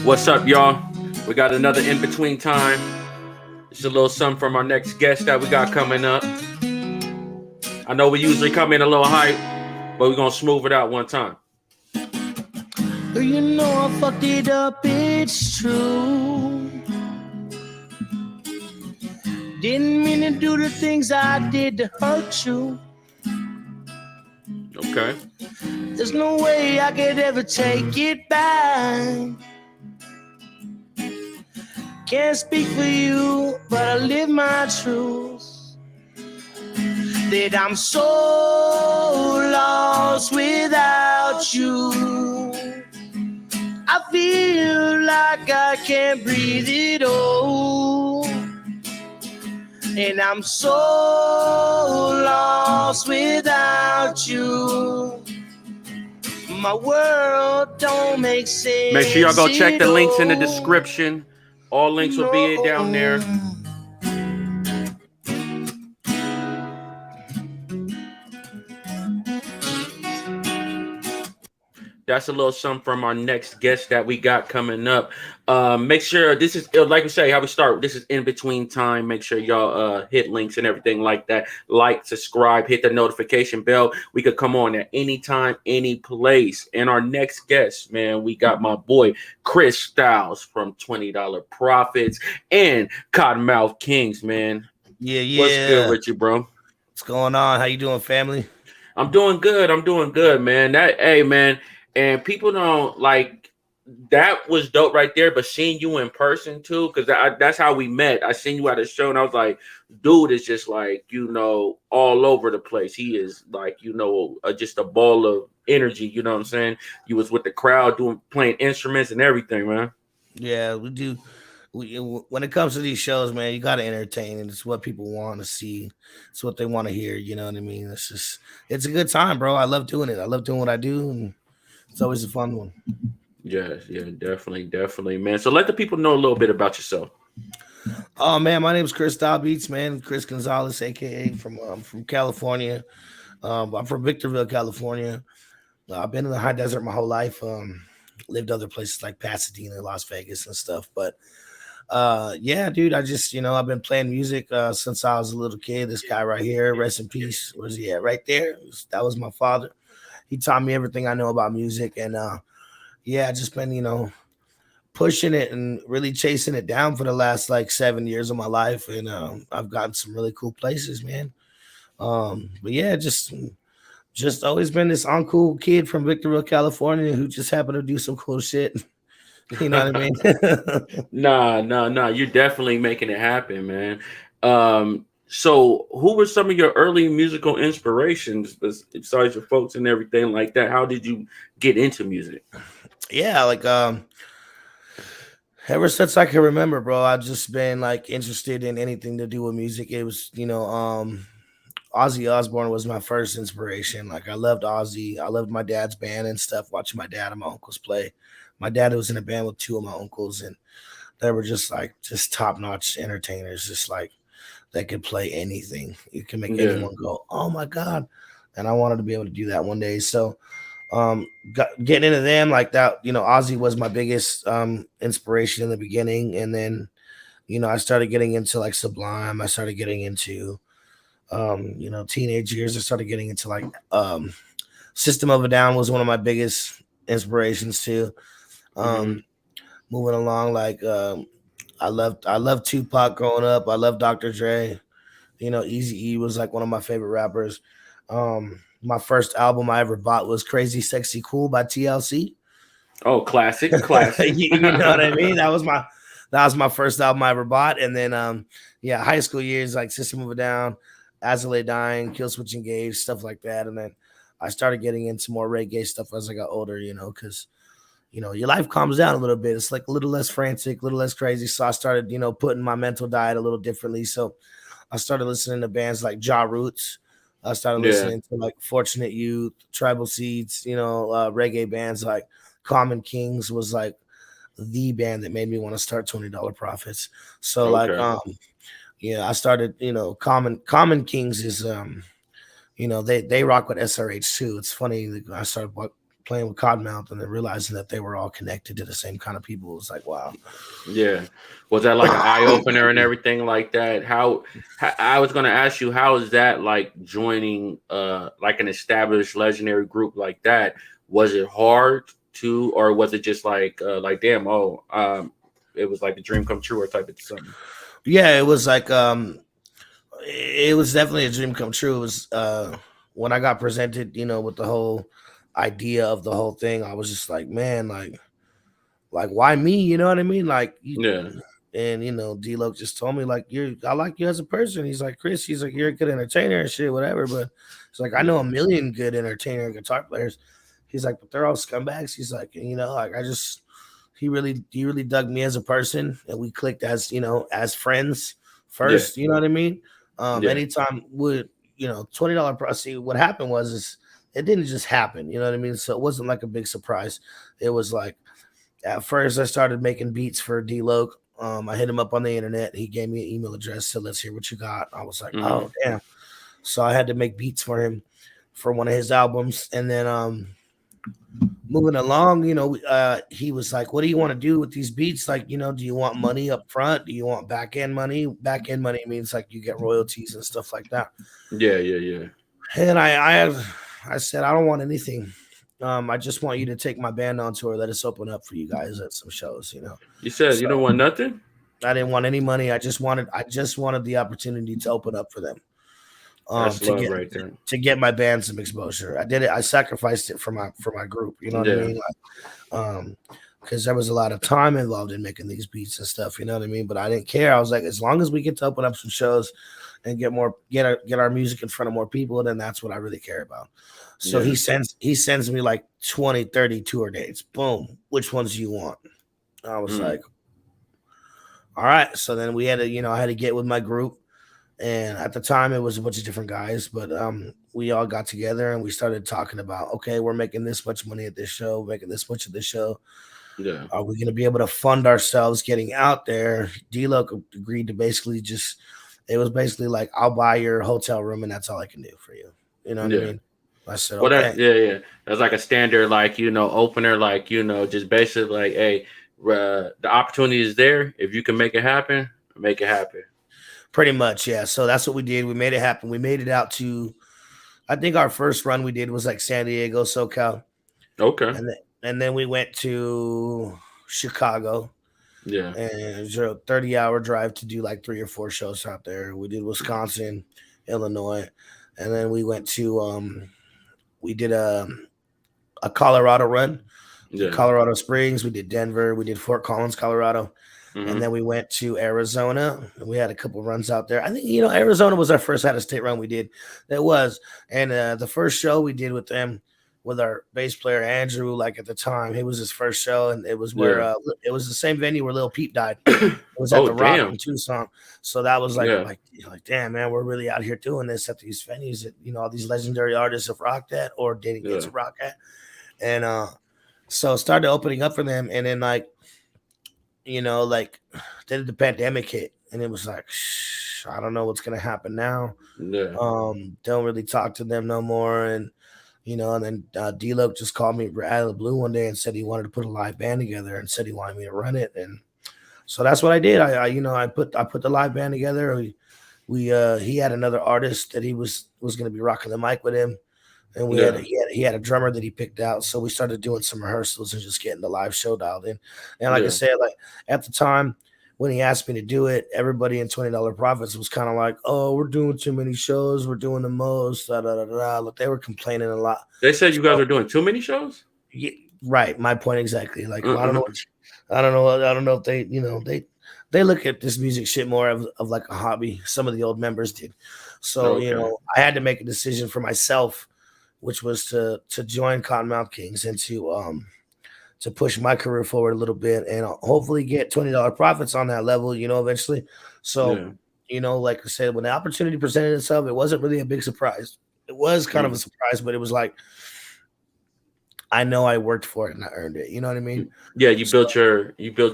What's up, y'all? We got another in between time. It's a little something from our next guest that we got coming up. I know we usually come in a little hype, but we're gonna smooth it out one time. You know I fucked it up, it's true. Didn't mean to do the things I did to hurt you. Okay. There's no way I could ever take it back. Can't speak for you, but I live my truth. That I'm so lost without you. I feel like I can't breathe at all. And I'm so lost without you. My world don't make sense. Make sure y'all go check the links in the description. All links will be down there. That's a little something from our next guest that we got coming up. Make sure this is like we say how we start. This is in between time. Make sure y'all hit links and everything like that. Like, subscribe, hit the notification bell. We could come on at any time, any place. And our next guest, man, we got my boy Chris Styles from $20 Profits and Kotton Mouth Kingz, man. Yeah. What's good with you, bro? What's going on? How you doing, family? I'm doing good, man. Hey, man. And people don't like that was dope right there. But seeing you in person too, because that's how we met. I seen you at a show, and I was like, dude is just like all over the place. He is like just a ball of energy. You know what I'm saying? You was with the crowd playing instruments and everything, man. Yeah, we do. When it comes to these shows, man, you got to entertain, and it's what people want to see. It's what they want to hear. You know what I mean? It's a good time, bro. I love doing it. I love doing what I do, and it's always a fun one. Yeah, definitely, man. So let the people know a little bit about yourself. Oh man, my name is Chrisstylebeaats, man. Chris Gonzalez, aka from California. I'm from Victorville, California. I've been in the high desert my whole life. Lived other places like Pasadena, Las Vegas, and stuff. But yeah, dude, I just I've been playing music since I was a little kid. This guy right here, rest in peace. Where's he at? Right there. That was my father. He taught me everything I know about music, and yeah, I just been pushing it and really chasing it down for the last like 7 years of my life, and I've gotten some really cool places, man. But yeah, just always been this uncool kid from Victorville, California, who just happened to do some cool shit. You know what I mean? Nah. You're definitely making it happen, man. So who were some of your early musical inspirations besides your folks and everything like that? How did you get into music? Yeah, like ever since I can remember, bro, I've just been like interested in anything to do with music. It was, Ozzy Osbourne was my first inspiration. Like I loved Ozzy. I loved my dad's band and stuff, watching my dad and my uncles play. My dad was in a band with two of my uncles, and they were just top-notch entertainers, just like that could play anything. You can make anyone go, "Oh my god!" And I wanted to be able to do that one day. So, getting into them like that, Ozzy was my biggest inspiration in the beginning, and then, I started getting into like Sublime. I started getting into, teenage years. I started getting into like System of a Down was one of my biggest inspirations too. Moving along, like I loved Tupac growing up. I loved Dr. Dre. Easy E was like one of my favorite rappers. My first album I ever bought was Crazy Sexy Cool by TLC. Oh, classic. You know what I mean? That was my first album I ever bought. And then high school years like System of a Down, As I Lay Dying, Killswitch Engage, stuff like that. And then I started getting into more reggae stuff as I got older, because your life calms down a little bit. It's like a little less frantic, a little less crazy. So I started, putting my mental diet a little differently. So I started listening to bands like Ja Roots. I started listening to like Fortunate Youth, Tribal Seeds, reggae bands like Common Kings was like the band that made me want to start $20 Profits. So I started, Common Kings is, they rock with SRH too. It's funny. I started playing with Kottonmouth and then realizing that they were all connected to the same kind of people. It was like, wow. Yeah. Was that like an eye opener and everything like that? How I was gonna ask you, how is that like joining like an established legendary group like that? Was it hard to, or was it just like damn, it was like a dream come true or type of something? Yeah, it was like it was definitely a dream come true. It was when I got presented, with the whole idea of the whole thing, I was just like, man, like why me? You know what I mean? Like you Yeah. and D-Lo just told me like I like you as a person. He's like, Chris, he's like, you're a good entertainer and shit, whatever. But it's like I know Yeah. a million good entertainer and guitar players. He's like, but they're all scumbags. He's like, like I just he really dug me as a person and we clicked as as friends Yeah. first, you know what I mean? Yeah. Anytime would $20 price. See, what happened was is it didn't just happen, you know what I mean? So it wasn't like a big surprise. It was like at first I started making beats for D-Lo. I hit him up on the internet. He gave me an email address, said, let's hear what you got. I was like, Hmm. oh damn. So I had to make beats for him for one of his albums. And then moving along, he was like, what do you want to do with these beats? Like, do you want money up front? Do you want back end money? Back end money means like you get royalties and stuff like that. Yeah. Yeah. Yeah. And I said, I don't want anything. I just want you to take my band on tour. Let us open up for you guys at some shows. You said you don't So want nothing. I didn't want any money. I just wanted the opportunity to open up for them. That's To love get right there. to get my band some exposure. I did it. I sacrificed it for my group. You know what I Yeah. mean? Because there was a lot of time involved in making these beats and stuff. You know what I mean? But I didn't care. I was like, as long as we get to open up some shows and get our music in front of more people, then that's what I really care about. So Yeah. he sends me like 20, 30 tour dates. Boom. Which ones do you want? I was Mm. like, all right. So then we had to, I had to get with my group. And at the time, it was a bunch of different guys, but we all got together and we started talking about, okay, we're making this much money at this show, making this much at this show. Yeah. Are we going to be able to fund ourselves getting out there? D-Lo agreed to basically it was basically like, I'll buy your hotel room and that's all I can do for you. You know what I Yeah. mean? I said, Well, that okay. yeah, yeah. That's like a standard, like opener, like just basically like, hey, the opportunity is there. If you can make it happen, make it happen. Pretty much, yeah. So that's what we did. We made it happen. We made it out to, I think our first run we did was like San Diego, SoCal. Okay. And then we went to Chicago. Yeah. And it was a 30-hour drive to do like 3 or 4 shows out there. We did Wisconsin, Illinois, and then we went to we did a Colorado run, Yeah. Colorado Springs. We did Denver. We did Fort Collins, Colorado, and Hmm. then we went to Arizona. We had a couple runs out there. I think Arizona was our first out of state run we did. That was, and the first show we did with them, with our bass player Andrew, like at the time, it was his first show, and it was where Yeah. it was the same venue where Lil Peep died. It was at Oh the Rock damn. in Tucson. So that was like Yeah. damn man, we're really out here doing this at these venues that all these legendary artists have rocked at or didn't get Yeah. to rock at. And so started opening up for them, and then then the pandemic hit, and it was like, I don't know what's gonna happen now. Yeah. Don't really talk to them no more. And then D-Lo just called me out of the blue one day and said he wanted to put a live band together and said he wanted me to run it. And so that's what I did. I put the live band together. He had another artist that he was going to be rocking the mic with him. And Yeah. he had a drummer that he picked out. So we started doing some rehearsals and just getting the live show dialed in. And like I Yeah. said, like at the time when he asked me to do it, everybody in $20 profits was kind of like, oh, we're doing too many shows. We're doing the most. Da, da, da, da. Look, they were complaining a lot. They said you guys So, are doing too many shows. yeah, right. My point exactly. Like, I don't Uh-uh. know. I don't know if they look at this music shit more of like a hobby. Some of the old members did. So, Okay. I had to make a decision for myself, which was to join Kottonmouth Kingz and to push my career forward a little bit and hopefully get $20 profits on that level, eventually. So, Yeah. like I said, when the opportunity presented itself, it wasn't really a big surprise. It was kind of a Mm. surprise, but it was like, I know I worked for it and I earned it. You know what I mean? Yeah. You So, built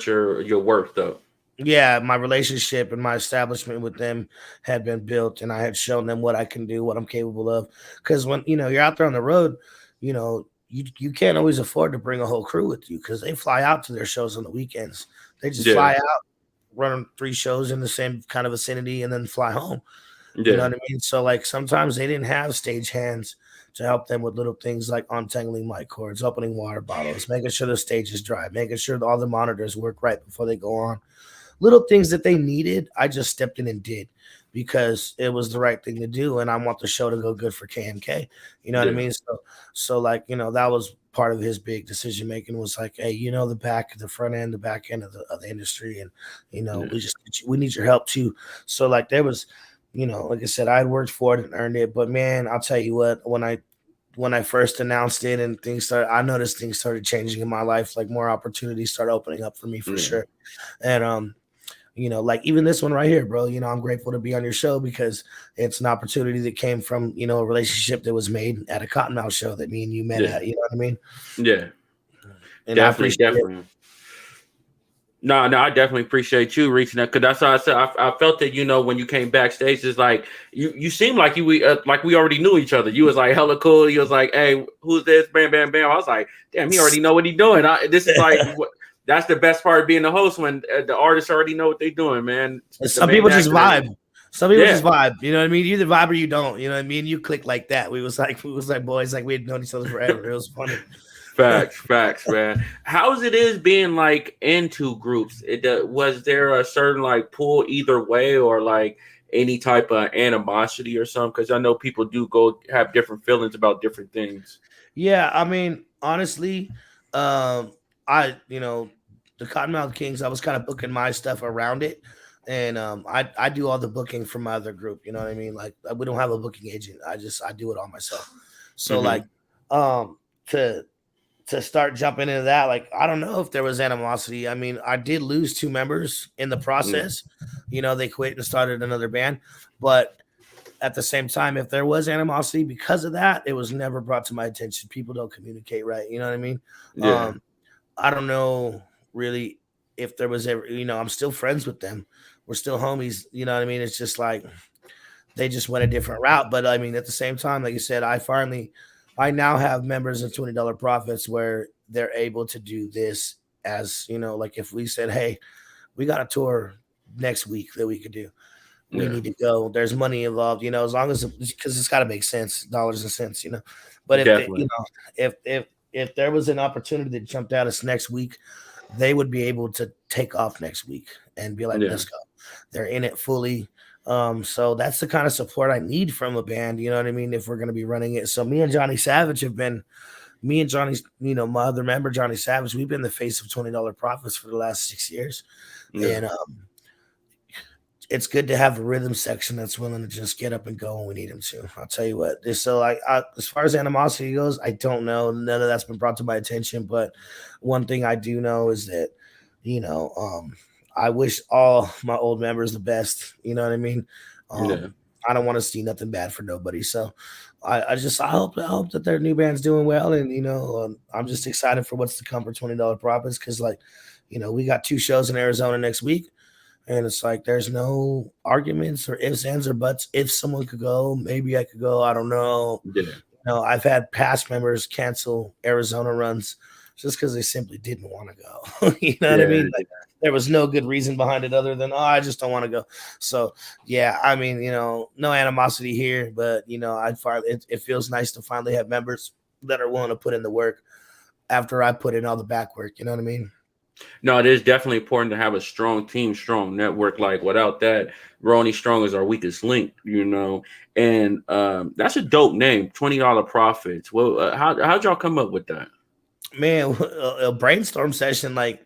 your worth though. yeah, my relationship and my establishment with them had been built, and I had shown them what I can do, what I'm capable of. Because when you're out there on the road, you know you can't always afford to bring a whole crew with you because they fly out to their shows on the weekends. They just Yeah. fly out, run 3 shows in the same kind of vicinity, and then fly home. You know Yeah. what I mean? So like sometimes they didn't have stage hands to help them with little things like untangling mic cords, opening water bottles, making sure the stage is dry, making sure all the monitors work right before they go on. Little things that they needed, I just stepped in and did because it was the right thing to do, and I want the show to go good for KMK. You know what I Yeah. mean? So like that was part of his big decision making was like, hey, the front end, the back end of the industry, and Yeah. we need your help too. So like there was, like I said, I had worked for it and earned it, but man, I'll tell you what, when I first announced it and I noticed things started changing in my life. Like more opportunities started opening up for me for Yeah. sure. And like even this one right here, bro, I'm grateful to be on your show because it's an opportunity that came from, a relationship that was made at a Kottonmouth show that me and you met Yeah. at, you know what I mean? Yeah. And I Definitely. appreciate it. Definitely. No, no, I definitely appreciate you reaching out because that's how I said I felt that when you came backstage, it's like you seemed like like we already knew each other. You was like hella cool. You was like, hey, who's this? Bam, bam, bam. I was like, damn, he already know what he's doing. This is like that's the best part of being the host when the artists already know what they're doing, man. The Some main people just actor, vibe. Some people yeah. just vibe. You know what I mean? You either vibe or you don't. You know what I mean? You click like that. We was like boys, like we had known each other forever. It was funny. Facts, man. How's it is being like into groups? Was there a certain like pull either way or like any type of animosity or something? Because I know people do go have different feelings about different things. Yeah, I mean, honestly, I the Kottonmouth Kingz, I was kind of booking my stuff around it, and I do all the booking for my other group. You know what I mean? Like we don't have a booking agent. I do it all myself. So like, Mm-hmm. to start jumping into that, like I don't know if there was animosity. I mean, I did lose 2 members in the Yeah, process. They quit and started another band, but at the same time, if there was animosity because of that, it was never brought to my attention. People don't communicate right. You know what I mean? yeah, I don't know really if there was ever, I'm still friends with them. We're still homies. You know what I mean? It's just like they just went a different route. But I mean, at the same time, like you said, I now have members of $20 Profits where they're able to do this as, like if we said, hey, we got a tour next week that we could do. We yeah. need to go. There's money involved, as long as because it's got to make sense, dollars and cents, But Definitely. if there was an opportunity that jumped out us next week, they would be able to take off next week and be like, Yeah, let's go. They're in it fully. So that's the kind of support I need from a band. You know what I mean? If we're going to be running it. So me and Johnny Savage me and Johnny, my other member, Johnny Savage, we've been the face of $20 Profits for the last 6 years. yeah, And it's good to have a rhythm section that's willing to just get up and go when we need them to. I'll tell you what. So, as far as animosity goes, I don't know. None of that's been brought to my attention. But one thing I do know is that, I wish all my old members the best. You know what I mean? yeah, I don't want to see nothing bad for nobody. So, I hope that their new band's doing well, and I'm just excited for what's to come for $20 Profits because, like, we got 2 shows in Arizona next week. And it's like there's no arguments or ifs, ands, or buts. If someone could go, maybe I could go. I don't know. yeah, I've had past members cancel Arizona runs just because they simply didn't want to go. You know what I yeah. mean? Like there was no good reason behind it other than I just don't want to go. So yeah, I mean, no animosity here, but it feels nice to finally have members that are willing to put in the work after I put in all the back work. You know what I mean? No, it is definitely important to have a strong team, strong network. Like without that, we're only strong as our weakest link. And that's a dope name, $20 Profits. Well, how'd y'all come up with that? Man, a brainstorm session. Like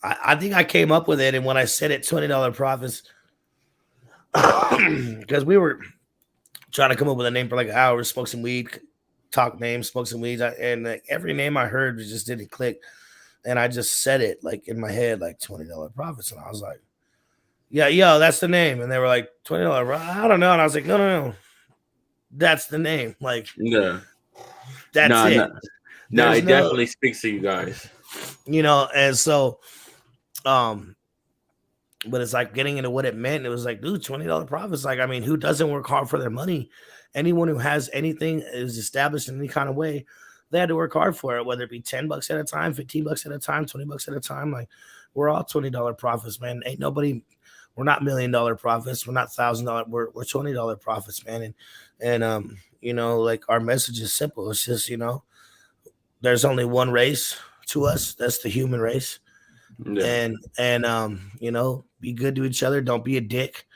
I think I came up with it, and when I said it, $20 Profits, because we were trying to come up with a name for like an hour, smoke some weed, talk names, smoke some weed, and every name I heard just didn't click. And I just said it like in my head, like $20 Profits. And I was like, yeah, yo, that's the name. And they were like, $20. I don't know. And I was like, no. That's the name. Like, Yeah, that's no, it. no, no. There's It no, definitely speaks to you guys. and so, but it's like getting into what it meant. It was like, dude, $20 Profits. Like, I mean, who doesn't work hard for their money? Anyone who has anything is established in any kind of way, they had to work hard for it, whether it be $10 at a time, $15 at a time, $20 at a time. Like we're all $20 profits, man. Ain't nobody. We're not $1 million profits. We're not $1,000. We're $20 profits, man. And like our message is simple. It's just there's only one race to us. That's the human race. Yeah. And be good to each other. Don't be a dick,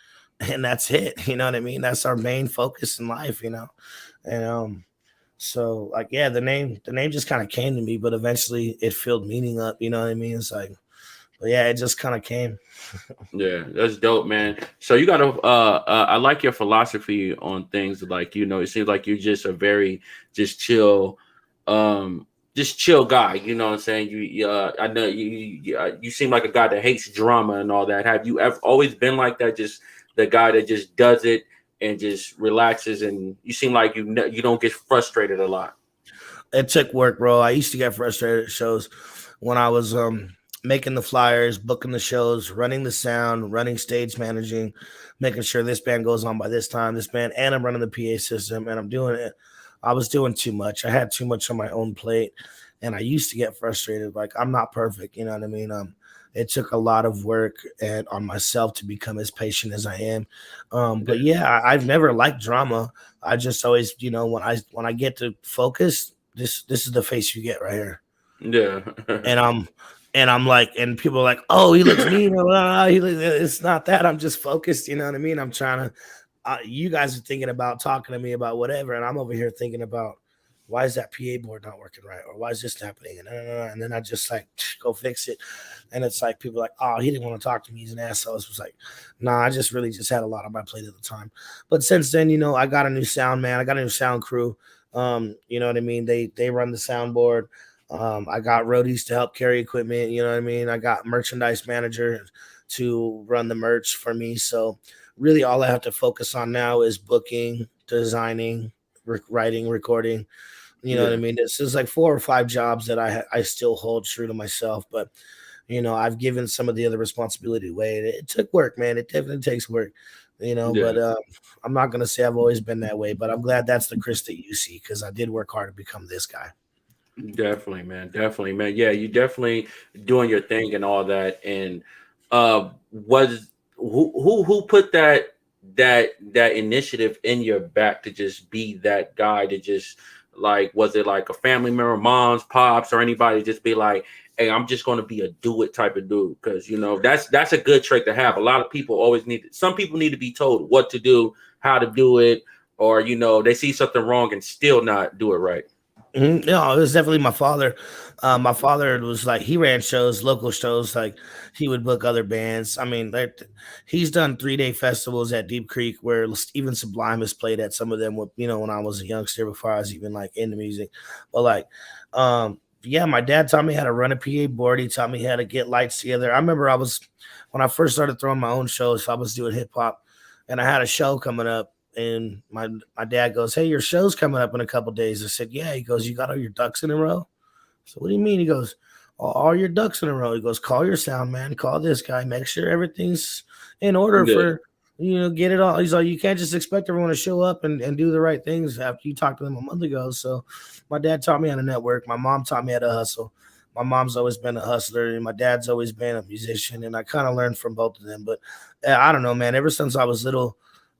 and that's it. You know what I mean? That's our main focus in life. And so like yeah, the name just kind of came to me, but eventually it filled meaning up. You know what I mean? It's like, but yeah, it just kind of came. Yeah, that's dope, man. So you gotta I like your philosophy on things. Like, it seems like you're just a very just chill, just chill guy. You know what I'm saying? I know you seem like a guy that hates drama and all that. Have you ever always been like that? Just the guy that just does it and just relaxes, and you seem like you don't get frustrated a lot. It took work, bro. I used to get frustrated at shows when I was making the flyers, booking the shows, running the sound, running stage managing, making sure this band goes on by this time, this band, and I'm running the PA system, and I'm doing it. I was doing too much. I had too much on my own plate, and I used to get frustrated. Like I'm not perfect, you know what I mean? It took a lot of work and on myself to become as patient as I am. But yeah, I've never liked drama. I just always, when I get to focus, this is the face you get right here. Yeah. And I'm like, and people are like, oh, he looks mean. It's not that. I'm just focused. You know what I mean? I'm trying to. You guys are thinking about talking to me about whatever, and I'm over here thinking about why is that PA board not working right, or why is this happening, and then I just like go fix it. And it's like people are like, oh, he didn't want to talk to me. He's an asshole. It was like, nah, I just really just had a lot on my plate at the time. But since then, I got a new sound man. I got a new sound crew. You know what I mean? They run the soundboard. I got roadies to help carry equipment. You know what I mean? I got merchandise manager to run the merch for me. So really all I have to focus on now is booking, designing, writing, recording. You know what I Yeah. mean? This is like 4 or 5 jobs that I still hold true to myself, but I've given some of the other responsibility away. It took work, man. It definitely takes work, Yeah. but I'm not gonna say I've always been that way, but I'm glad that's the Chris that you see because I did work hard to become this guy. Definitely, man. Definitely, man. Yeah, you definitely doing your thing and all that. And was who put that initiative in your back to just be that guy to just like, was it like a family member, moms, pops, or anybody just be like, hey, I'm just gonna be a do it type of dude? Because that's a good trait to have. A lot of people always some people need to be told what to do, how to do it, or they see something wrong and still not do it right. No, it was definitely my father. My father was like he ran shows, local shows. Like he would book other bands. I mean, he's done 3-day festivals at Deep Creek where even Sublime has played at some of them. With when I was a youngster, before I was even like into music. But like, yeah, my dad taught me how to run a PA board. He taught me how to get lights together. I remember when I first started throwing my own shows. I was doing hip hop, and I had a show coming up. And my dad goes, hey, your show's coming up in a couple days. I said, yeah. He goes, you got all your ducks in a row? So what do you mean? He goes, all your ducks in a row. He goes, call your sound man, call this guy, make sure everything's in order Yeah. for, get it all. He's like, you can't just expect everyone to show up and do the right things after you talked to them a month ago. So my dad taught me how to network. My mom taught me how to hustle. My mom's always been a hustler, and my dad's always been a musician, and I kind of learned from both of them. But I don't know, man. Ever since I was little,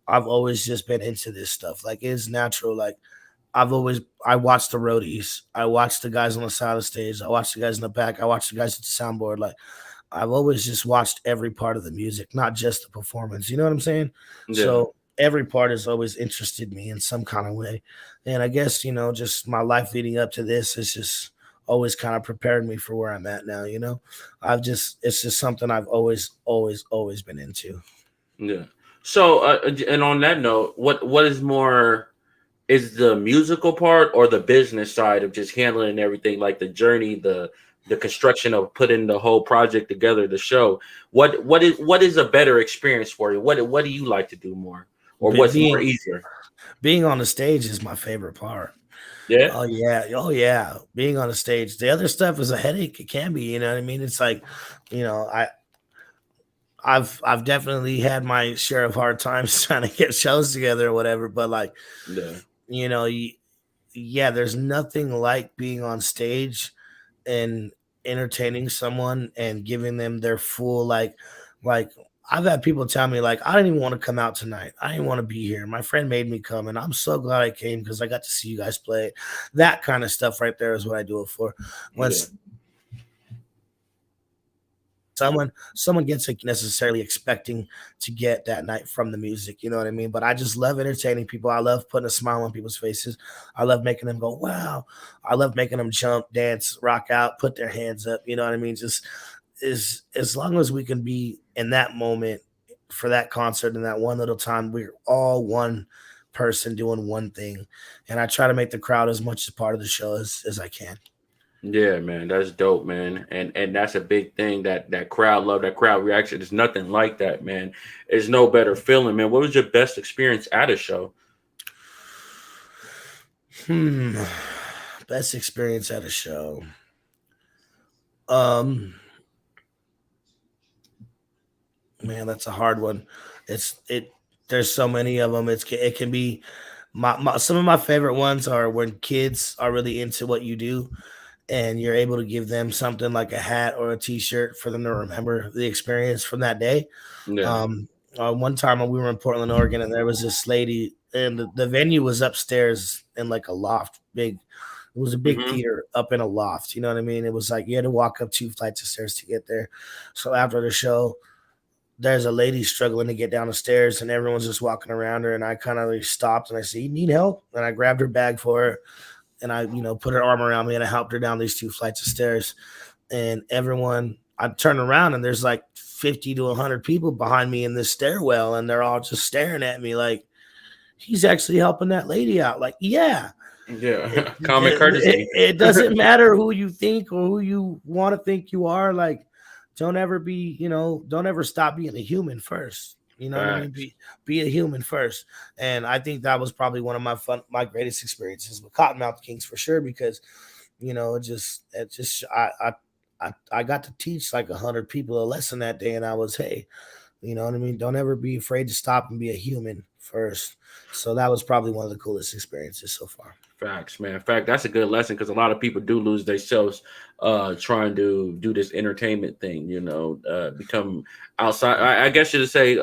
I've always just been into this stuff. Like it's natural. Like I watched the roadies. I watched the guys on the side of the stage. I watched the guys in the back. I watched the guys at the soundboard. Like I've always just watched every part of the music, not just the performance. You know what I'm saying? Yeah. So every part has always interested me in some kind of way. And I guess, just my life leading up to this is just always kind of prepared me for where I'm at now. It's just something I've always, always, always been into. Yeah. So, and on that note, what is more, is the musical part or the business side of just handling everything, like the journey, the construction of putting the whole project together, the show? What is a better experience for you? What do you like to do more, or Be- what's more being easier? being on the stage is my favorite part. Yeah. Oh yeah, oh yeah. Being on the stage. The other stuff is a headache. It can be, you know what I mean? It's like, you know, I I've definitely had my share of hard times trying to get shows together or whatever, but like, Yeah. you know, yeah, there's nothing like being on stage and entertaining someone and giving them their full like I've had people tell me like I didn't even want to come out tonight. I didn't want to be here. My friend made me come and I'm so glad I came because I got to see you guys play. That kind of stuff right there is what I do it for. When Yeah. someone gets like necessarily expecting to get that night from the music, you know what I mean? But I just love entertaining people. I love putting a smile on people's faces. I love making them go wow. I love making them jump, dance, rock out, put their hands up, you know what I mean? Just is as long as we can be in that moment for that concert in that one little time, we're all one person doing one thing, and I try to make the crowd as much as part of the show as I can. Yeah, man, that's dope, man, and that's a big thing, that crowd love, that crowd reaction. There's nothing like that, man. There's no better feeling, man. What was your best experience at a show? Hmm. Best experience at a show. Um, Man, that's a hard one. It. There's so many of them. It can be some of my favorite ones are when kids are really into what you do and you're able to give them something like a hat or a t-shirt for them to remember the experience from that day. Yeah. Um, One time when we were in Portland, Oregon, and there was this lady, and the venue was upstairs in like a loft, big. It was a big Mm-hmm. theater up in a loft. You know what I mean? It was like you had to walk up 2 flights of stairs to get there. So after the show, there's a lady struggling to get down the stairs, and everyone's just walking around her. And I kind of like stopped and I said, "You need help?" And I grabbed her bag for her, and I, put her arm around me, and I helped her down these 2 flights of stairs. And everyone, I turn around and there's like 50 to 100 people behind me in this stairwell, and they're all just staring at me like, he's actually helping that lady out. Like, yeah, it, Yeah. Common it, courtesy. it doesn't matter who you think or who you want to think you are. Like, don't ever stop being a human first. You know what I mean? Facts. Be a human first. And I think that was probably one of my greatest experiences with Kottonmouth Kingz for sure, because I got to teach like 100 people a lesson that day, and I was, hey, you know what I mean? Don't ever be afraid to stop and be a human first. So that was probably one of the coolest experiences so far. Facts, man. Fact, that's a good lesson because a lot of people do lose themselves trying to do this entertainment thing, become outside. I guess you would say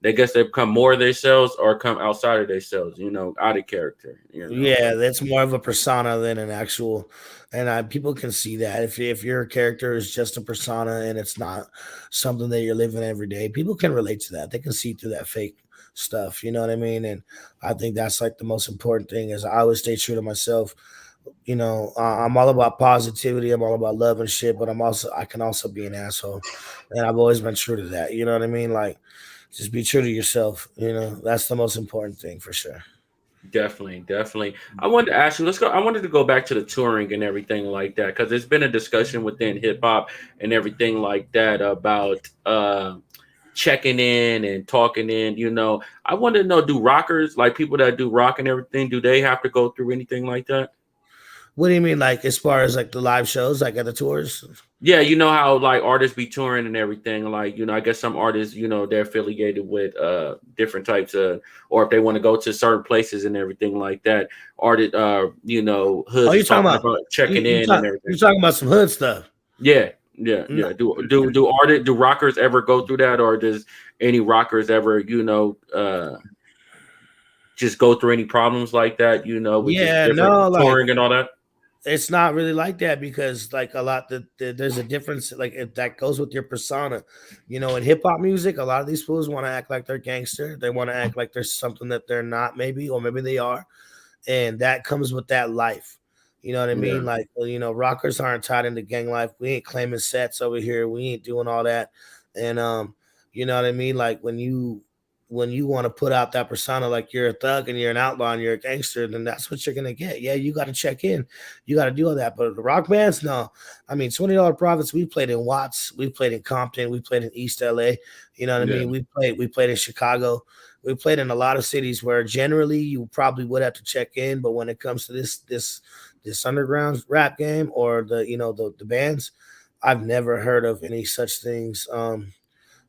they guess they become more of themselves or come outside of themselves, out of character. Yeah, that's more of a persona than an actual, and people can see that if your character is just a persona and it's not something that you're living every day, people can relate to that. They can see through that fake stuff. You know what I mean? And I think that's like the most important thing is I always stay true to myself. I'm all about positivity. I'm all about love and shit, but I can also be an asshole, and I've always been true to that. You know what I mean? Like, just be true to yourself. That's the most important thing for sure. Definitely, definitely. I wanted to ask you. Let's go. I wanted to go back to the touring and everything like that because there's been a discussion within hip hop and everything like that about checking in and talking in. I want to know: do rockers, like people that do rock and everything, do they have to go through anything like that? What do you mean, like as far as like the live shows, like at the tours? Yeah, you know how like artists be touring and everything. Like, I guess some artists, they're affiliated with different types of, or if they want to go to certain places and everything like that. Artist Oh, Hoods you is talking talking about about checking in and you everything. talking about some hood stuff? Yeah, yeah, No, yeah. Do rockers ever go through that, or does any rockers ever, just go through any problems like that, with just yeah, different no, like touring and all that? it's not really like that because like a lot there's a difference like if that goes with your persona. In hip hop music, a lot of these fools want to act like they're gangster. They want to act like there's something that they're not, maybe, or maybe they are, and that comes with that life. You know what I Yeah, mean? Like, well, rockers aren't tied into gang life. We ain't claiming sets over here. We ain't doing all that. And you know what I mean? Like when you want to put out that persona, like you're a thug and you're an outlaw and you're a gangster, then that's what you're gonna get. Yeah, you got to check in, you got to do all that. But the rock bands, no. I mean, $20 profits. We played in Watts, we played in Compton, we played in East LA. You know what I yeah, mean? We played in Chicago. We played in a lot of cities where generally you probably would have to check in, but when it comes to this underground rap game or the bands, I've never heard of any such things.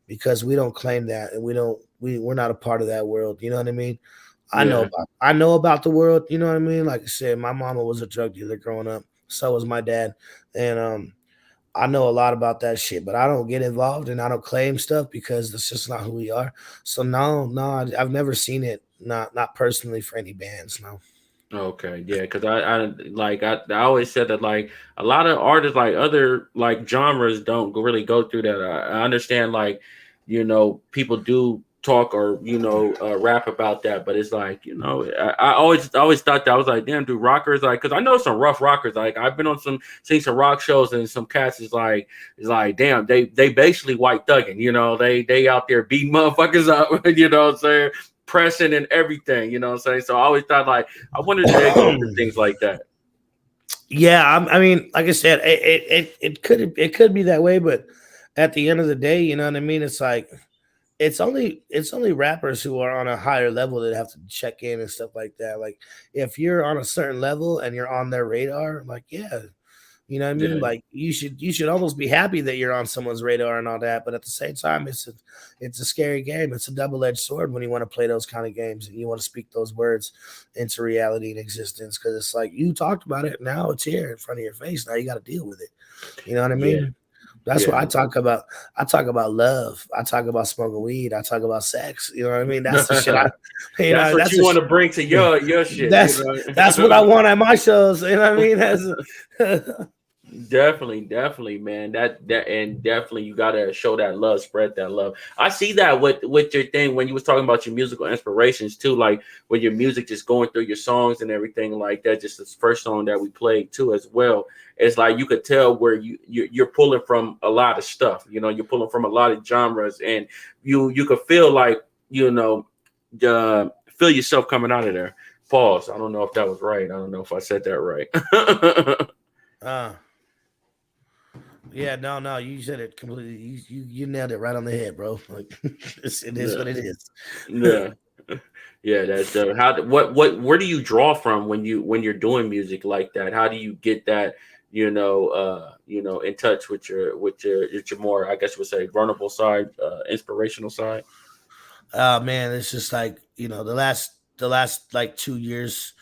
Because we don't claim that, and we're not a part of that world. You know what I mean? Yeah. I know about the world, you know what I mean? Like I said, my mama was a drug dealer growing up. So was my dad. And I know a lot about that shit, but I don't get involved and I don't claim stuff because that's just not who we are. So I've never seen it, not personally for any bands. No. Okay, yeah, because I always said that like a lot of artists like other like genres don't really go through that. I understand like people do talk or rap about that, but it's like I always thought that I was like damn, do rockers like because I know some rough rockers like I've been on seen some rock shows and some cats is like damn they basically white thugging they out there beating motherfuckers up what I'm saying pressing and everything what I'm saying so I always thought like I wonder do they go through things like that. Yeah, I mean, like I said, it could be that way, but at the end of the day, you know what I mean. It's like it's only rappers who are on a higher level that have to check in and stuff like that. Like if you're on a certain level and you're on their radar, like yeah, you know what I mean? Yeah, Like you should almost be happy that you're on someone's radar and all that, but at the same time it's a scary game. It's a double-edged sword when you want to play those kind of games and you want to speak those words into reality and existence because it's like you talked about it, now it's here in front of your face. Now you got to deal with it. You know what I yeah, mean? That's what yeah. I talk about. I talk about love. I talk about smoking weed. I talk about sex. You know what I mean? That's the shit That's what that's you the want to bring to your shit, that's what I want at my shows. You know what I mean? That's Definitely, man. That and definitely you gotta show that love, spread that love. I see that with your thing when you was talking about your musical inspirations too, like with your music just going through your songs and everything like that. Just this first song that we played too as well. It's like you could tell where you're pulling from a lot of stuff. You're pulling from a lot of genres, and you could feel like feel yourself coming out of there. Pause. I don't know if that was right. I don't know if I said that right. uh yeah, no, you said it completely. You nailed it right on the head, bro. Like it is what Yeah. it is. Yeah. Yeah, that's how where do you draw from when you're doing music like that? How do you get that, in touch with your more, I guess you would say, vulnerable side, inspirational side? Oh man, it's just like the last like 2 years,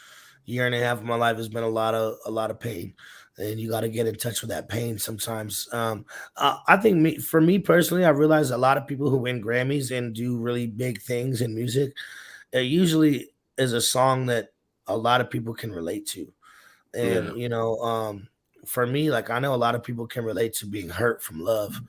year and a half of my life has been a lot of pain, and you got to get in touch with that pain sometimes. I think for me personally, I realized a lot of people who win Grammys and do really big things in music, it usually is a song that a lot of people can relate to. And Yeah, for me, like I know a lot of people can relate to being hurt from love.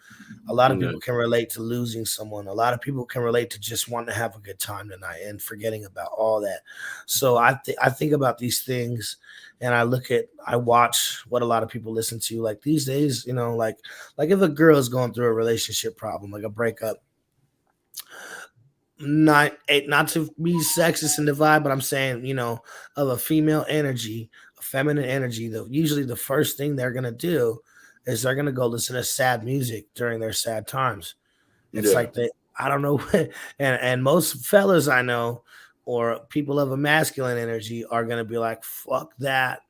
A lot of yeah, people can relate to losing someone. A lot of people can relate to just wanting to have a good time tonight and forgetting about all that. So I think about these things, and I watch what a lot of people listen to. Like these days, like if a girl is going through a relationship problem, like a breakup, not to be sexist in the vibe, but I'm saying, of a female energy, a feminine energy, usually the first thing they're gonna do is they're gonna go listen to sad music during their sad times. It's yeah, like I don't know, and most fellas I know or people of a masculine energy are gonna be like, fuck that.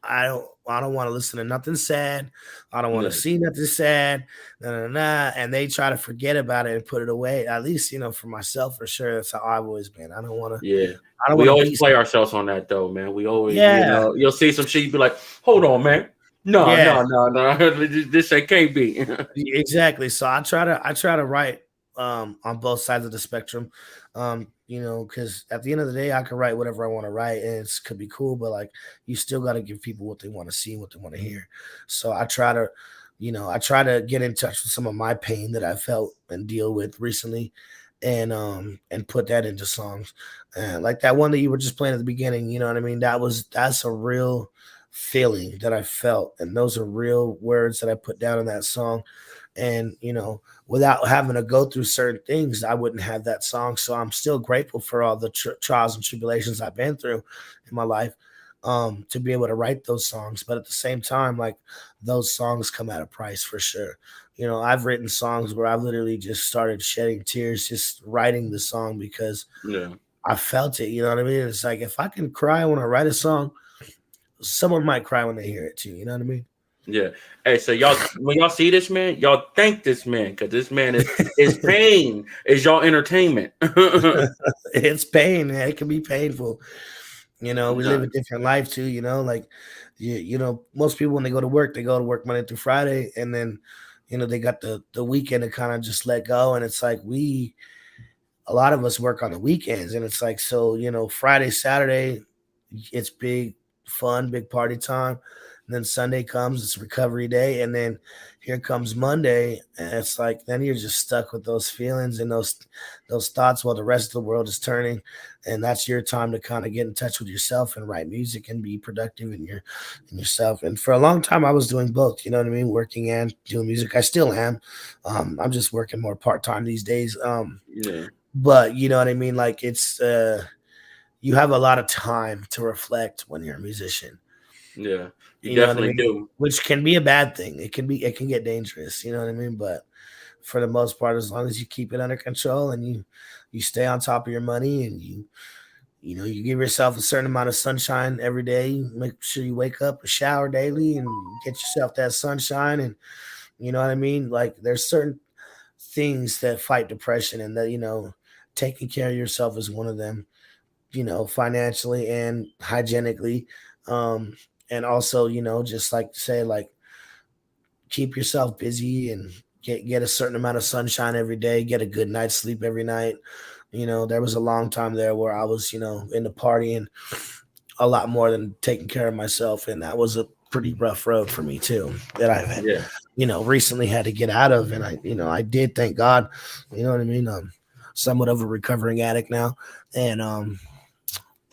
I don't want to listen to nothing sad. I don't want to yeah, see nothing sad. Nah, nah, nah. And they try to forget about it and put it away. At least, for myself for sure. That's how I've always been. yeah. I don't We want to always be play ourselves on that though, man. We always, yeah. you'll see some shit, you be like, hold on, man. No, Yeah. no, no, no. This ain't can't be. Exactly. So I try to write on both sides of the spectrum. Because at the end of the day, I can write whatever I want to write and it could be cool, but like you still gotta give people what they want to see and what they want to hear. So I try to get in touch with some of my pain that I felt and deal with recently and put that into songs. And like that one that you were just playing at the beginning, you know what I mean? That's a real feeling that I felt. And those are real words that I put down in that song. And without having to go through certain things, I wouldn't have that song. So I'm still grateful for all the trials and tribulations I've been through in my life, to be able to write those songs. But at the same time, like those songs come at a price for sure. I've written songs where I've literally just started shedding tears just writing the song because Yeah. I felt it. You know what I mean? It's like if I can cry when I write a song, someone might cry when they hear it too. You know what I mean? Yeah. Hey, so y'all, when y'all see this man, y'all thank this man because this man is pain is y'all entertainment. It's pain, man. It can be painful. We live a No, different life too. Like most people when they go to work Monday through Friday, and then they got the weekend to kind of just let go. And it's like a lot of us work on the weekends, and it's like so Friday, Saturday, it's big fun, big party time. And then Sunday comes, it's recovery day, and then here comes Monday, and it's like then you're just stuck with those feelings and those thoughts while the rest of the world is turning, and that's your time to kind of get in touch with yourself and write music and be productive in yourself. And for a long time, I was doing both. You know what I mean, working and doing music. I still am. I'm just working more part time these days. yeah, But you know what I mean, like it's you have a lot of time to reflect when you're a musician. yeah. You You know what I definitely mean? do. Which can be a bad thing. It can get dangerous, you know what I mean? But for the most part, as long as you keep it under control and you stay on top of your money, and you give yourself a certain amount of sunshine every day. You make sure you wake up, shower daily, and get yourself that sunshine. And you know what I mean? Like there's certain things that fight depression, and that taking care of yourself is one of them. Financially and hygienically. Um, and also, just like say, like keep yourself busy and get a certain amount of sunshine every day, get a good night's sleep every night. There was a long time there where I was, into partying a lot more than taking care of myself. And that was a pretty rough road for me too, that I've had, Yeah, recently had to get out of. And I did, thank God, you know what I mean? Somewhat of a recovering addict now. And,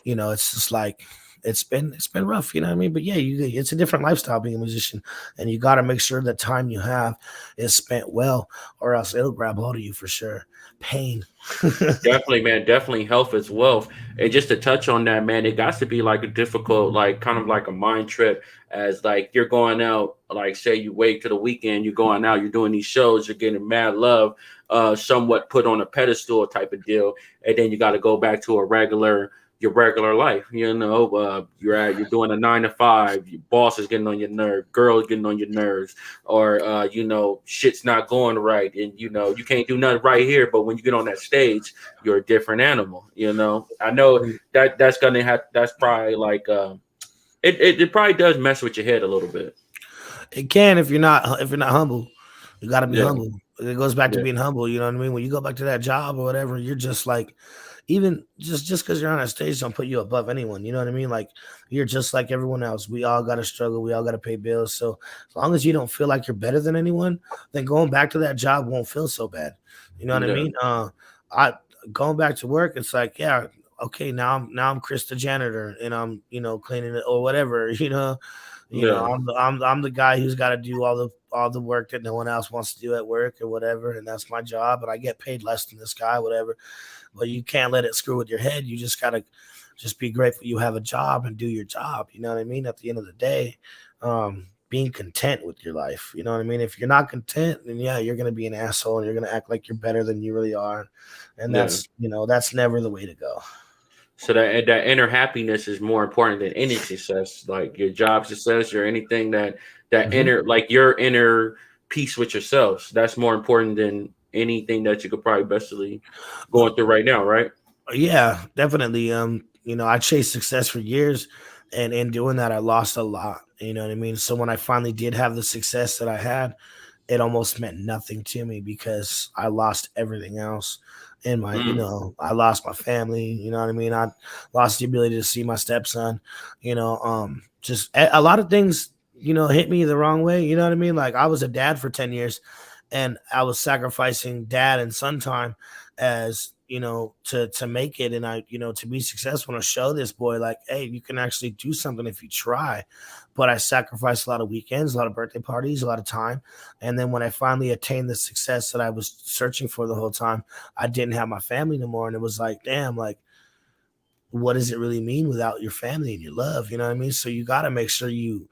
it's just like it's been rough, you know what I mean? But yeah, it's a different lifestyle being a musician, and you got to make sure the time you have is spent well, or else it'll grab hold of you for sure. Pain. definitely, man. Definitely, health is wealth. And just to touch on that, man, it got to be like a difficult, like kind of like a mind trip, as like you're going out, like say you wait to the weekend, you're going out, you're doing these shows, you're getting mad love, somewhat put on a pedestal type of deal, and then you got to go back to a regular your regular life. You're doing a 9 to 5. Your boss is getting on your nerve, girls getting on your nerves, or shit's not going right, and you can't do nothing right here. But when you get on that stage, you're a different animal. I know that's probably like it probably does mess with your head a little bit. It can if you're not humble. You got to be Yeah, humble. It goes back to yeah, being humble. You know what I mean? When you go back to that job or whatever, you're just like, even just because you're on a stage don't put you above anyone. You know what I mean? Like you're just like everyone else. We all got to struggle. We all got to pay bills. So as long as you don't feel like you're better than anyone, then going back to that job won't feel so bad. You know what I yeah, mean? I going back to work. It's like, yeah, okay, now I'm Chris the janitor, and I'm cleaning it or whatever. yeah, I'm the guy who's got to do all the work that no one else wants to do at work or whatever, and that's my job, and I get paid less than this guy, whatever. But you can't let it screw with your head. You just gotta just be grateful you have a job and do your job. You know what I mean? At the end of the day, being content with your life. You know what I mean? If you're not content, then yeah, you're gonna be an asshole and you're gonna act like you're better than you really are, and yeah. that's never the way to go. So that inner happiness is more important than any success, like your job success or anything that Mhm. inner like your inner peace with yourself. That's more important than anything that you could probably bestly Uh, going through right now, right? Yeah, definitely. I chased success for years, and in doing that, I lost a lot. You know what I mean? So when I finally did have the success that I had, it almost meant nothing to me because I lost everything else. In my, Mm, I lost my family. You know what I mean? I lost the ability to see my stepson. Just a lot of things. Hit me the wrong way. You know what I mean? Like I was a dad for 10 years, and I was sacrificing dad and son time as to make it, and I to be successful and to show this boy like, hey, you can actually do something if you try. But I sacrificed a lot of weekends, a lot of birthday parties, a lot of time. And then when I finally attained the success that I was searching for the whole time, I didn't have my family no more. And it was like, damn, like, what does it really mean without your family and your love? You know what I mean? So you got to make sure you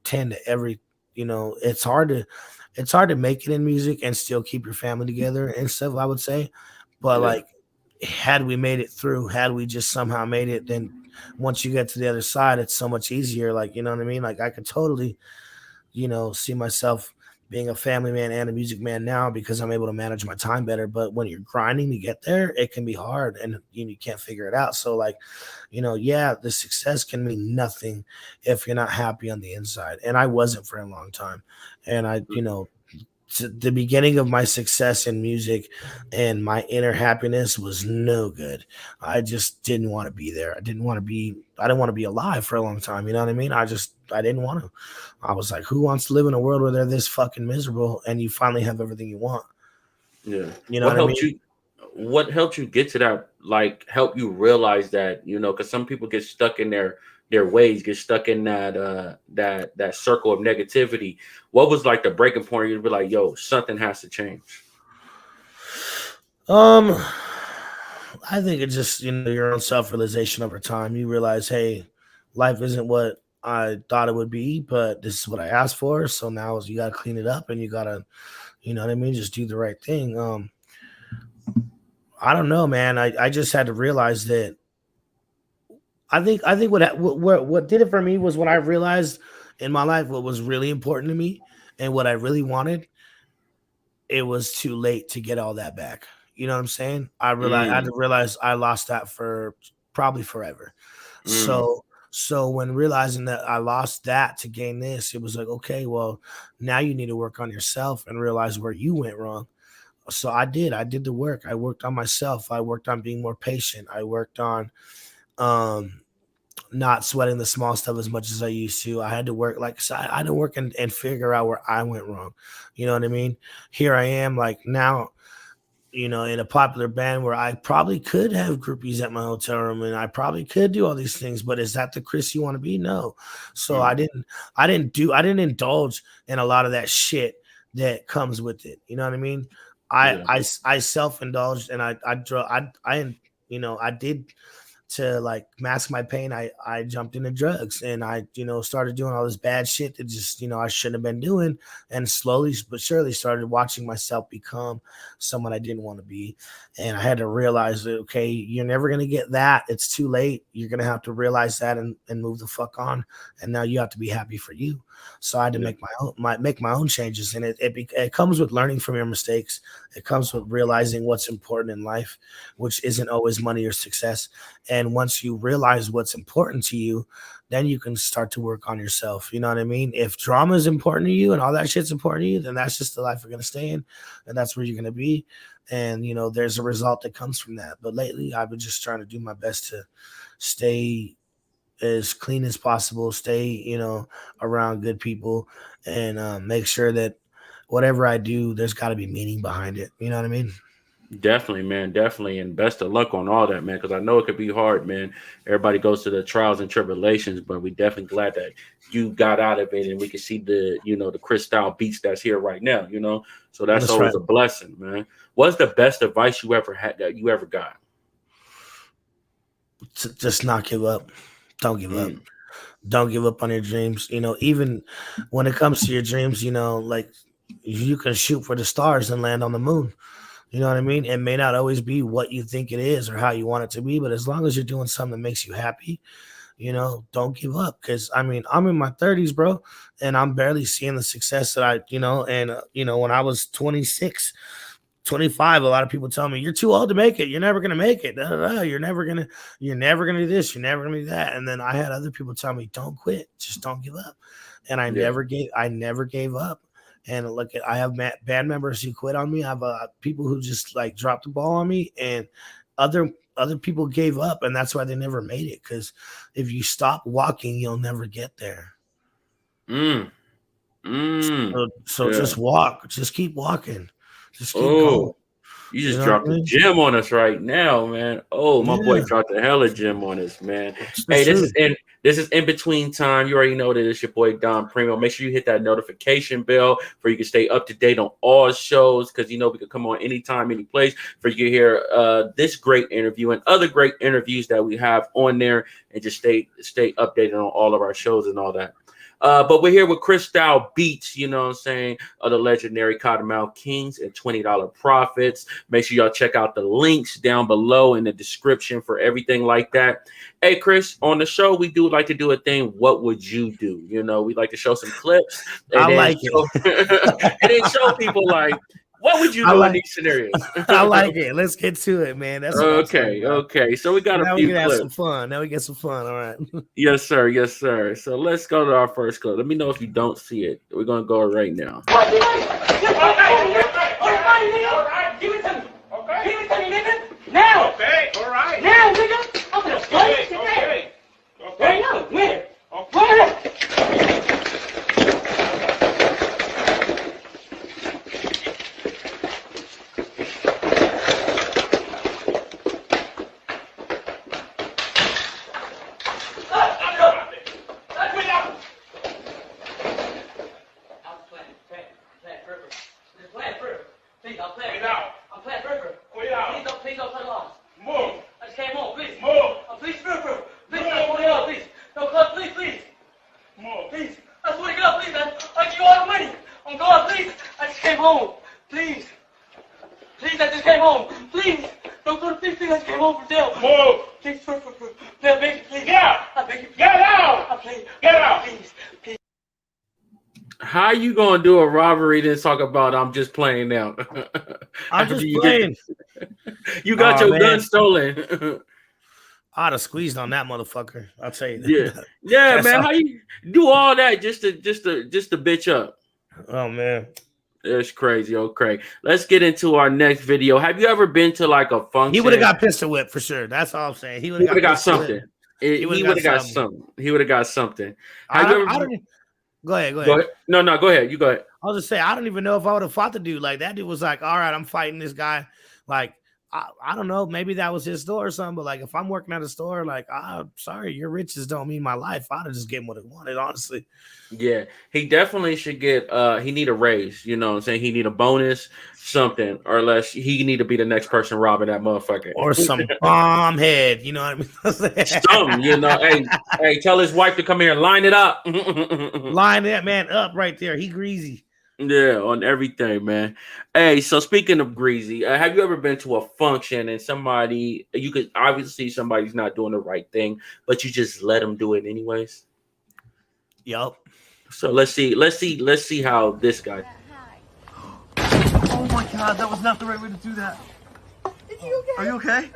tend to every, it's hard to make it in music and still keep your family together and stuff, I would say. But yeah, like, had we just somehow made it, then once you get to the other side, it's so much easier. Like, you know what I mean? Like I could totally see myself being a family man and a music man now because I'm able to manage my time better. But when you're grinding to get there, it can be hard and you can't figure it out. So like, yeah, the success can mean nothing if you're not happy on the inside. And I wasn't for a long time. And the beginning of my success in music and my inner happiness was no good. I just didn't want to be there. I didn't want to be alive for a long time. You know what I mean? I didn't want to. I was like, who wants to live in a world where they're this fucking miserable and you finally have everything you want? Yeah. You know What what I helped mean? you? What helped you get to that? Like, help you realize that, because some people get stuck in their ways, get stuck in that circle of negativity. What was like the breaking point? You'd be like, yo, something has to change. Um, I think it's just, your own self realization over time. You realize, hey, life isn't what I thought it would be, but this is what I asked for. So now you got to clean it up and you got to, you know what I mean? Just do the right thing. I don't know, man. I just had to realize that I think what did it for me was when I realized in my life what was really important to me and what I really wanted. It was too late to get all that back. You know what I'm saying? I had Mm, to realize I lost that for probably forever. mm, So when realizing that I lost that to gain this, it was like, okay, well, now you need to work on yourself and realize where you went wrong. So I did. I did the work. I worked on myself. I worked on being more patient. I worked on um not sweating the small stuff as much as I used to. I had to work, like so I had to work and figure out where I went wrong. You know what I mean? Here I am, like now, in a popular band where I probably could have groupies at my hotel room and I probably could do all these things, but is that the Chris you want to be? No. So mm. I didn't indulge in a lot of that shit that comes with it. You know what I mean? Yeah. I self-indulged and I did to like mask my pain. I jumped into drugs and I started doing all this bad shit that just I shouldn't have been doing, and slowly but surely started watching myself become someone I didn't want to be. And I had to realize that, okay, you're never going to get that. It's too late. You're going to have to realize that and move the fuck on. And now you have to be happy for you. So I had to Yeah. make my own changes. And it comes with learning from your mistakes. It comes with realizing what's important in life, which isn't always money or success. And once you realize what's important to you, then you can start to work on yourself. You know what I mean? If drama is important to you and all that shit's important to you, then that's just the life you're going to stay in. And that's where you're going to be. And, there's a result that comes from that. But lately, I've been just trying to do my best to stay as clean as possible, stay, around good people, and make sure that whatever I do, there's got to be meaning behind it. You know what I mean? Definitely, man. Definitely. And best of luck on all that, man. Because I know it could be hard, man. Everybody goes to the trials and tribulations, but we definitely glad that you got out of it and we can see the Chrisstylebeaats that's here right now. So that's That's right. always a blessing, man. What's the best advice you ever had that you ever got? Just not give up. Don't give up. Mm, Don't give up on your dreams. Even when it comes to your dreams, like you can shoot for the stars and land on the moon. You know what I mean? It may not always be what you think it is or how you want it to be, but as long as you're doing something that makes you happy, don't give up. Cause I mean, I'm in my 30s, bro, and I'm barely seeing the success that when I was 26, 25, a lot of people tell me you're too old to make it. You're never going to make it. Da, da, da. You're never going to do this. You're never going to do that. And then I had other people tell me, don't quit. Just don't give up. And yeah. I never gave up. And look, I have band members who quit on me. I have people who just like dropped the ball on me, and other people gave up, and that's why they never made it. Because if you stop walking, you'll never get there. Mm, mm, So yeah. just walk, just keep walking, just keep going. Oh, you You just know what I dropped a mean? gem on us right now, man. Oh, my boy Yeah, dropped a hella gem on us, man. it's the Hey, this is truth. in between time. You already know that it's your boy Don Primo. Make sure you hit that notification bell for you can stay up to date on all shows, because we can come on anytime, any place for you to hear this great interview and other great interviews that we have on there, and just stay updated on all of our shows and all that. But we're here with Chrisstylebeaats, you know what I'm saying, of the legendary Kottonmouth Kingz and $20 profits. Make sure y'all check out the links down below in the description for everything like that. Hey, Chris, on the show, we do like to do a thing. What would you do? You know, we like to show some clips and then show people like, what would you do in these scenarios? I like it. Let's get to it, man. That's okay. Okay. So we got a few clips. Have some fun. Now we get some fun. All right. Yes, sir. Yes, sir. So let's go to our first clip. Let me know if you don't see it. We're gonna go right now. Give it to me. Okay. Give it to me, nigga. Now. Okay. All right. Now, nigga. I'm gonna play it. Okay. There you go. Where? Okay. How you gonna do a robbery then talk about I'm just playing now? I'm just playing. You got your gun stolen. I'd have squeezed on that motherfucker. I'll tell you that. Yeah, man. How you do all that just to bitch up? Oh man. It's crazy. Okay. Let's get into our next video. Have you ever been to like a function? He would have got pistol whipped for sure. That's all I'm saying. He would have got something. He would have got something. He would have got something. Have you ever Go ahead. No, go ahead. You go ahead. I was just saying, I don't even know if I would have fought the dude. Like that dude was like, all right, I'm fighting this guy. Like, I don't know, maybe that was his store or something, but like if I'm working at a store, like, sorry, your riches don't mean my life. I'd have just given what it wanted, honestly. Yeah, he definitely should get he need a raise, you know what I'm saying? He need a bonus, something, or less he need to be the next person robbing that motherfucker. Or some bomb head, you know what I mean? Some, you know, hey, tell his wife to come here and line it up. Line that man up right there. He greasy. Yeah, on everything, man. Hey, so speaking of greasy, have you ever been to a function and you could obviously see somebody's not doing the right thing, but you just let them do it anyways? Yup. So let's see how this guy. Oh my God, that was not the right way to do that. Is you okay? Are you okay?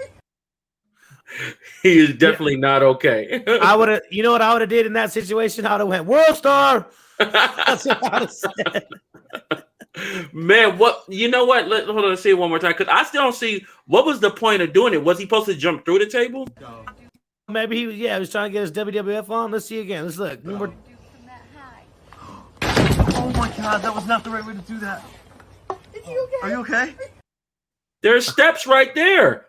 He is definitely not okay. I would have, you know what I would have did in that situation? I would have went World Star. That's what I would have said. Man, what you know what? Hold on, let's see it one more time because I still don't see what was the point of doing it. Was he supposed to jump through the table? Maybe he was trying to get his WWF on. Let's see again. Let's look. Oh my God, that was not the right way to do that. Is you okay? Are you okay? There's steps right there.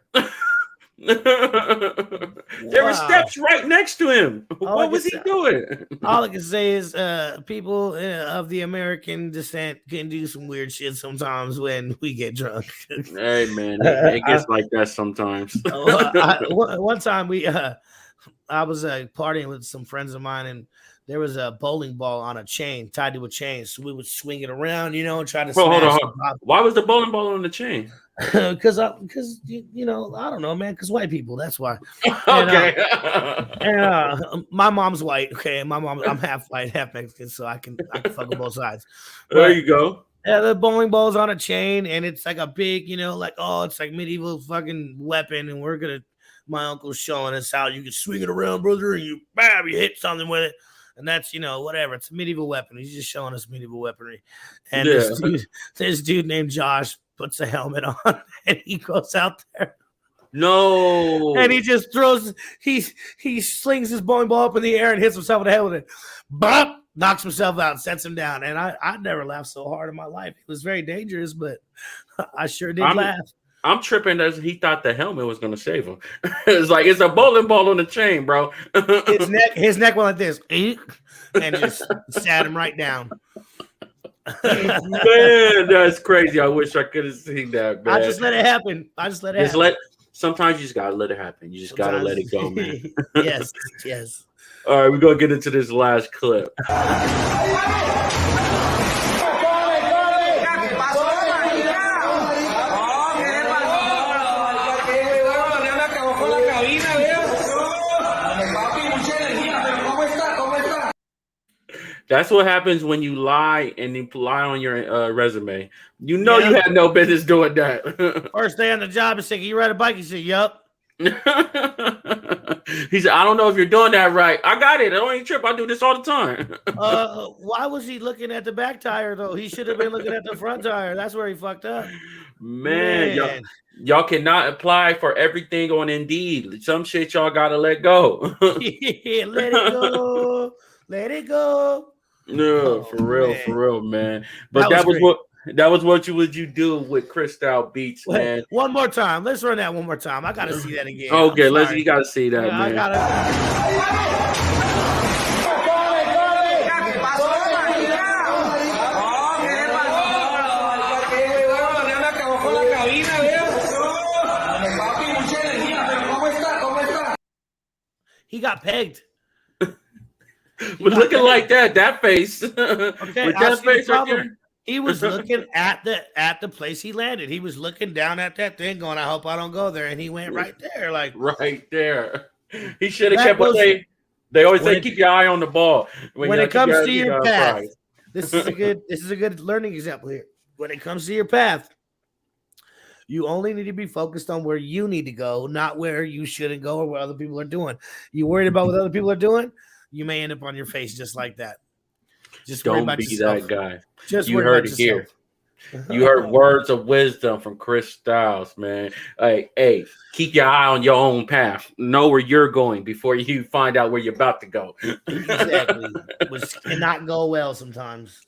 There were steps right next to him. What was he doing? All I can say is people of the American descent can do some weird shit sometimes when we get drunk. Hey man, it gets like that sometimes. One time I was partying with some friends of mine, and there was a bowling ball on a chain, tied to a chain. So we would swing it around, you know, and try to smash hold on. Why was the bowling ball on the chain? Because you know, I don't know, man. Because white people, that's why. Okay. And my mom's white. Okay, I'm half white, half Mexican, so I can fuck on both sides. There you go. Yeah, the bowling ball's on a chain, and it's like a big, you know, like it's like medieval fucking weapon, and my uncle's showing us how you can swing it around, brother, and you hit something with it. And that's, you know, whatever. It's a medieval weapon. He's just showing us medieval weaponry. And this dude named Josh puts a helmet on and he goes out there. No. And he just he slings his bowling ball up in the air and hits himself in the head with it. Bop! Knocks himself out, sets him down. And I never laughed so hard in my life. It was very dangerous, but I sure did laugh. I'm tripping as he thought the helmet was going to save him. It's like, it's a bowling ball on the chain, bro. his neck went like this. And just sat him right down. Man, that's crazy. I wish I could have seen that, man. I just let it happen. Sometimes you just got to let it happen. You just got to let it go, man. Yes. All right, we're gonna get into this last clip. That's what happens when you lie and you lie on your resume. You know you had no business doing that. First day on the job, he said, "Can you ride a bike?" He said, "Yup." He said, "I don't know if you're doing that right." I got it. I don't even trip. I do this all the time. Why was he looking at the back tire though? He should have been looking at the front tire. That's where he fucked up. Man. Y'all cannot apply for everything on Indeed. Some shit y'all gotta let go. Yeah, let it go. Let it go. No, for real, man. But that was what would you do with Chrisstylebeaats, man. One more time. Let's run that one more time. I gotta see that again. Okay, you gotta see that, man. I gotta. He got pegged. Looking like that face. Okay, with that face right there. He was looking at the place he landed. He was looking down at that thing, going, "I hope I don't go there." And he went right there, like right there. He should have kept what they always say: keep your eye on the ball. When it comes to your path, this is a good learning example here. When it comes to your path, you only need to be focused on where you need to go, not where you shouldn't go or what other people are doing. You worried about what other people are doing, you may end up on your face just like that. Just don't be yourself. That guy. Just you heard it here. You heard words of wisdom from Chris Styles, man. Hey, keep your eye on your own path. Know where you're going before you find out where you're about to go. Exactly. Which cannot go well sometimes.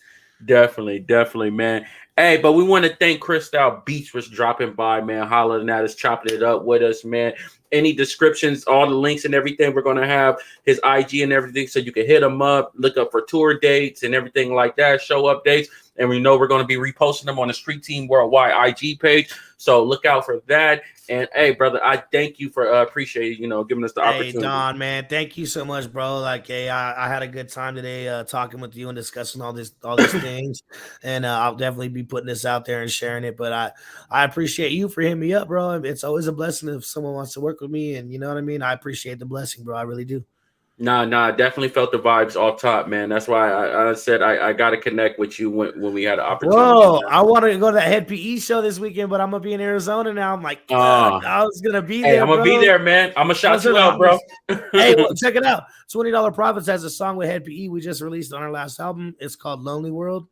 Definitely, man. Hey, but we want to thank Chrisstylebeaats for dropping by, man, hollering at us, chopping it up with us, man. Any descriptions, all the links and everything, we're going to have his IG and everything, so you can hit him up, look up for tour dates and everything like that, show updates. And we know we're going to be reposting them on the Street Team Worldwide IG page. So look out for that. And hey, brother, I thank you for appreciating, giving us the opportunity. Hey, Don, man, thank you so much, bro. Like, hey, I had a good time today talking with you and discussing all these things. And I'll definitely be putting this out there and sharing it. But I appreciate you for hitting me up, bro. It's always a blessing if someone wants to work with me. And you know what I mean? I appreciate the blessing, bro. I really do. Nah, I definitely felt the vibes all top, man. That's why I said I got to connect with you when we had an opportunity. Whoa, I wanted to go to that Head PE show this weekend, but I'm going to be in Arizona now. I'm like, I was going to be there, I'm going to be there, man. I'm going to shout you out, bro. Hey, well, check it out. $20 Profits has a song with Head PE we just released on our last album. It's called Lonely World.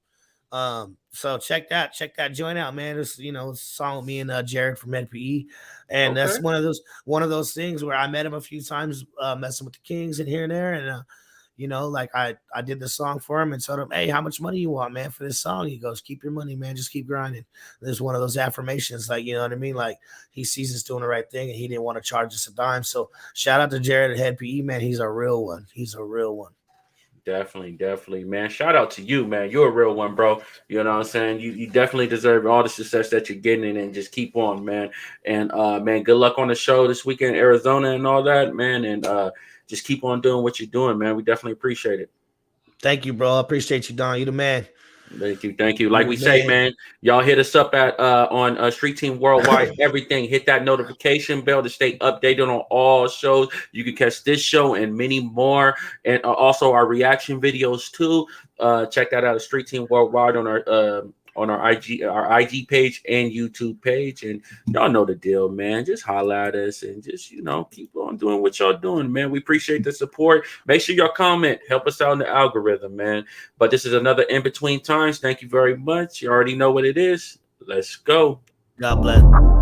So check that joint out, man. It's it's a song with me and Jared from Head PE. And that's one of those things where I met him a few times messing with the Kings and here and there. And like I did the song for him and told him, "Hey, how much money you want, man, for this song?" He goes, "Keep your money, man. Just keep grinding." There's one of those affirmations, like, you know what I mean? Like, he sees us doing the right thing and he didn't want to charge us a dime. So shout out to Jared at Head PE, man. He's a real one. Definitely, man. Shout out to you, man. You're a real one, bro. You know what I'm saying? You definitely deserve all the success that you're getting, and just keep on, man. And man, good luck on the show this weekend in Arizona and all that, man. And just keep on doing what you're doing, man. We definitely appreciate it. Thank you, bro. I appreciate you, Don. You the man. Thank you. Like we say, man, y'all hit us up at on Street Team Worldwide. Everything. Hit that notification bell to stay updated on all shows. You can catch this show and many more, and also our reaction videos too. Check that out at Street Team Worldwide on our IG page and YouTube page. And y'all know the deal, man. Just holla at us and just, keep on doing what y'all doing, man. We appreciate the support. Make sure y'all comment. Help us out in the algorithm, man. But this is another In Between Times. Thank you very much. You already know what it is. Let's go. God bless.